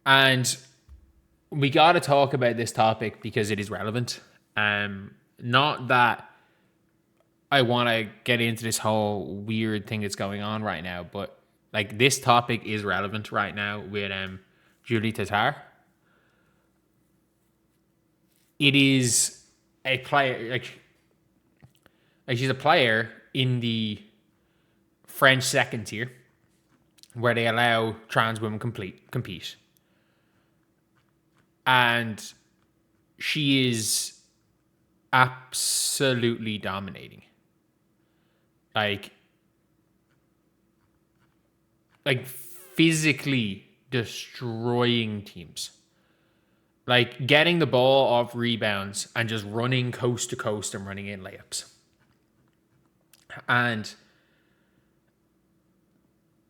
And we got to talk about this topic because it is relevant. Not that I want to get into this whole weird thing that's going on right now, but like this topic is relevant right now with Julie Tatar. It is a player like she's a player in the French second tier where they allow trans women compete. And she is absolutely dominating. Like physically destroying teams. Like getting the ball off rebounds and just running coast to coast and running in layups. And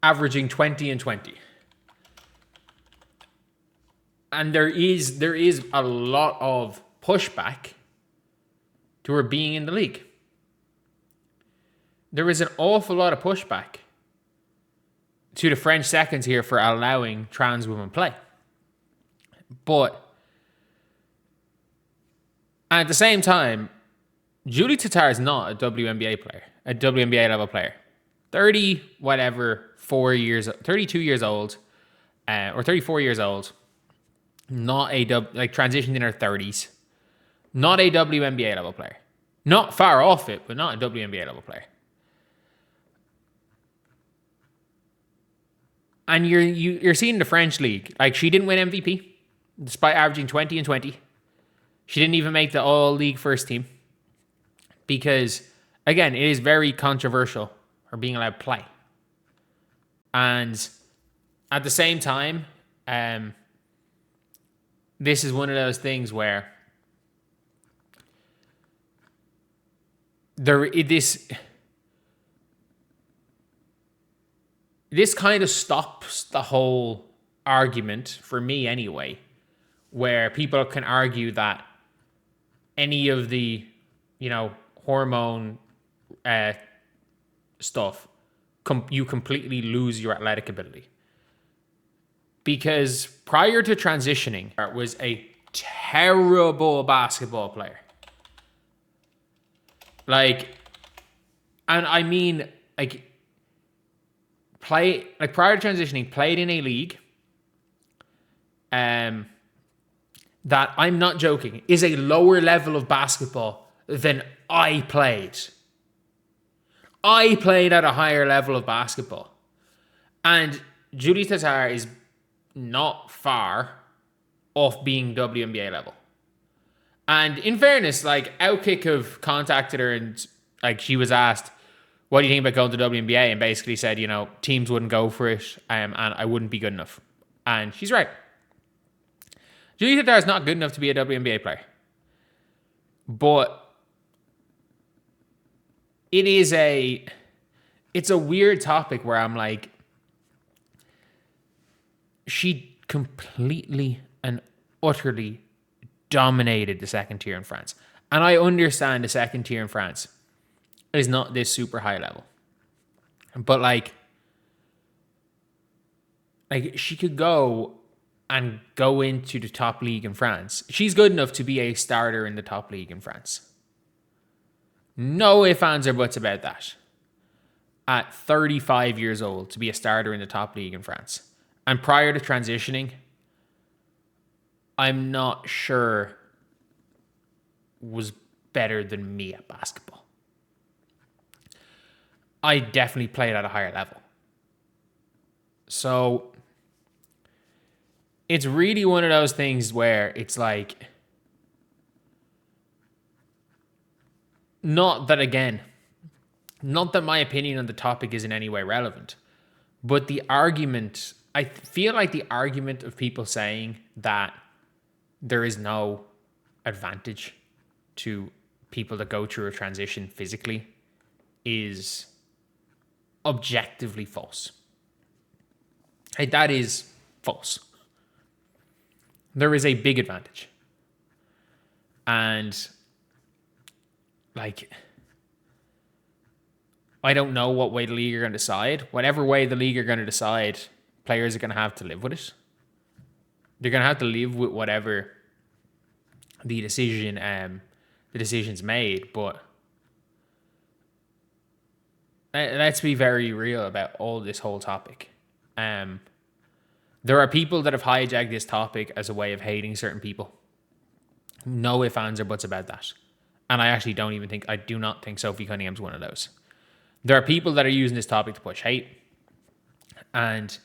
averaging 20 and 20. And there is a lot of pushback to her being in the league. There is an awful lot of pushback to the French seconds here for allowing trans women play. But at the same time, Julie Tatar is not a WNBA player, a WNBA level player. 32 years old, or 34 years old, not transitioned in her 30s, not a WNBA level player. Not far off it, but not a WNBA level player. And you're seeing the French league. Like, she didn't win MVP, despite averaging 20 and 20. She didn't even make the all-league first team. Because, again, it is very controversial her being allowed to play. And at the same time, this is one of those things where this kind of stops the whole argument, for me anyway, where people can argue that any of the, hormone stuff, you completely lose your athletic ability. Because prior to transitioning, I was a terrible basketball player. Prior to transitioning, played in a league that, I'm not joking, is a lower level of basketball than I played. I played at a higher level of basketball. And Julie Tatar is not far off being WNBA level. And in fairness, Outkick have contacted her and she was asked, what do you think about going to WNBA? And basically said, teams wouldn't go for it and I wouldn't be good enough. And she's right. Julie Tatar is not good enough to be a WNBA player. But it's a weird topic where I'm like, she completely and utterly dominated the second tier in France. And I understand the second tier in France is not this super high level. But she could go into the top league in France. She's good enough to be a starter in the top league in France. No ifs, ands, or buts about that. At 35 years old, to be a starter in the top league in France. And prior to transitioning, I'm not sure was better than me at basketball. I definitely played at a higher level. So it's really one of those things where it's not that my opinion on the topic is in any way relevant, but the argument, I feel like the argument of people saying that there is no advantage to people that go through a transition physically is objectively false. That is false. There is a big advantage. And I don't know what way the league are going to decide. Whatever way the league are going to decide, players are going to have to live with it. they're going to have to live with whatever the decision's made. But let's be very real about all this whole topic. There are people that have hijacked this topic as a way of hating certain people. No ifs, ands, or buts about that. And I actually do not think Sophie Cunningham's one of those. There are people that are using this topic to push hate. And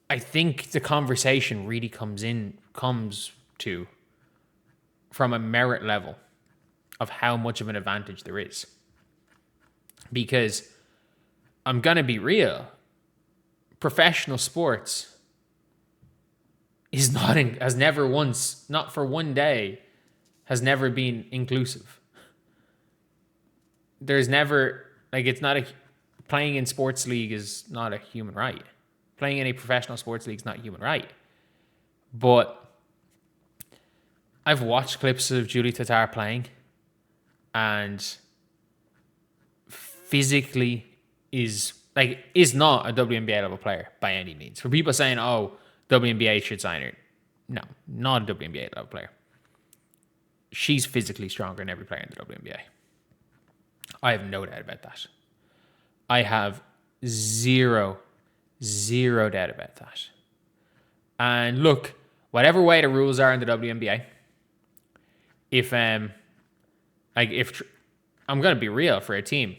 I think the conversation really comes to from a merit level of how much of an advantage there is. Because I'm going to be real. Professional sports not for one day, has never been inclusive. There's never, playing in sports league is not a human right. Playing in a professional sports league is not a human right. But I've watched clips of Julie Tatar playing, and physically is not a WNBA level player by any means. For people saying, oh, WNBA should sign her. No, not a WNBA level player. She's physically stronger than every player in the WNBA. I have no doubt about that. I have zero doubt about that. And look, whatever way the rules are in the WNBA, if I'm going to be real for a team,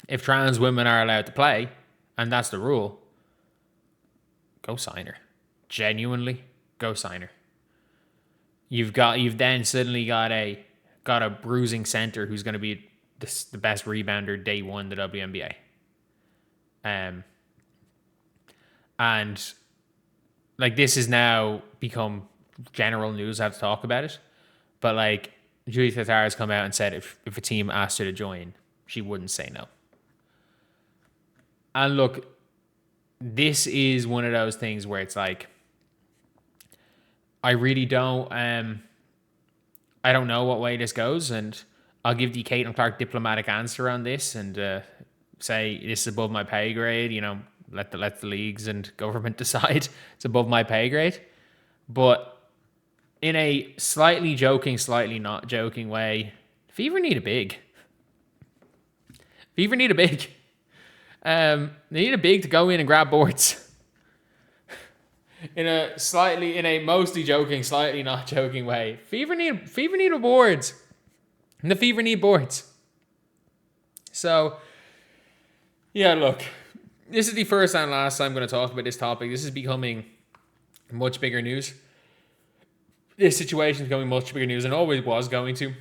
if trans women are allowed to play, and that's the rule, go sign her. Genuinely, go sign her. You've then suddenly got a bruising center who's going to be the best rebounder day one in the WNBA. And this has now become general news. I have to talk about it. But Julie Tatar has come out and said if a team asked her to join, she wouldn't say no. And look, this is one of those things where it's I really don't, I don't know what way this goes, and I'll give the Caitlin Clark diplomatic answer on this and say this is above my pay grade. Let the leagues and government decide. It's above my pay grade. But in a slightly joking, slightly not joking way, Fever need a big. They need a big to go in and grab boards. In a mostly joking, slightly not joking way. Fever need boards. And the Fever need boards. So, yeah, look. This is the first and last time I'm going to talk about this topic. This is becoming much bigger news. This situation is becoming much bigger news and always was going to.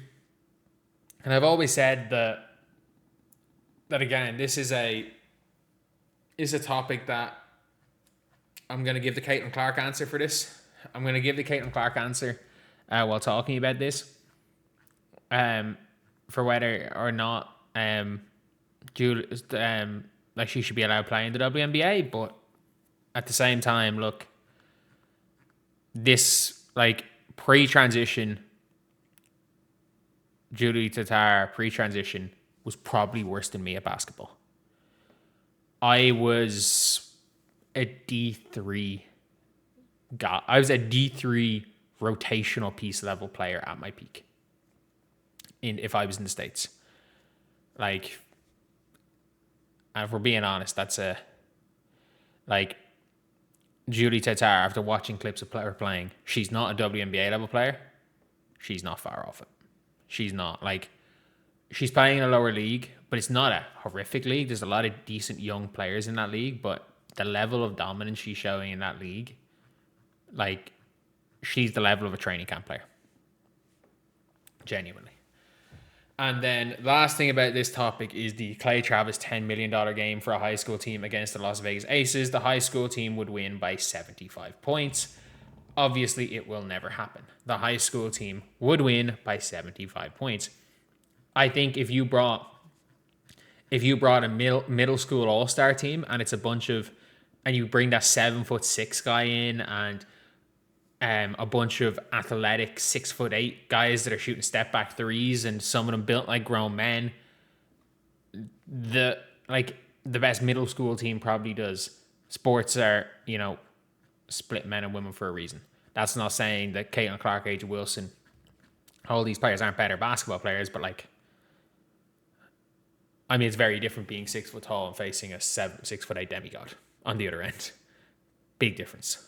And I've always said that again, this is a topic that I'm going to give the Caitlin Clark answer for this. I'm going to give the Caitlin Clark answer while talking about this. For whether or not Julie, she should be allowed to play in the WNBA, but at the same time, look, this pre-transition, Julie Tatar pre-transition was probably worse than me at basketball. I was a D3 guy. I was a D3 rotational piece level player at my peak. If I was in the States. And if we're being honest, that's Julie Tatar, after watching clips of her playing, she's not a WNBA level player. She's not far off it. She's not. She's playing in a lower league, but it's not a horrific league. There's a lot of decent young players in that league, but the level of dominance she's showing in that league, she's the level of a training camp player. Genuinely. And then last thing about this topic is the Clay Travis $10 million game for a high school team against the Las Vegas Aces. The high school team would win by 75 points. Obviously, it will never happen. The high school team would win by 75 points. I think if you brought a middle school all-star team and it's and you bring that 7'6" guy in and a bunch of athletic 6'8" guys that are shooting step back threes, and some of them built like grown men. The best middle school team probably does Sports are, split men and women for a reason. That's not saying that Caitlin Clark, AJ Wilson, all these players aren't better basketball players, but it's very different being 6 foot tall and facing a 6'8" demigod on the other end. Big difference.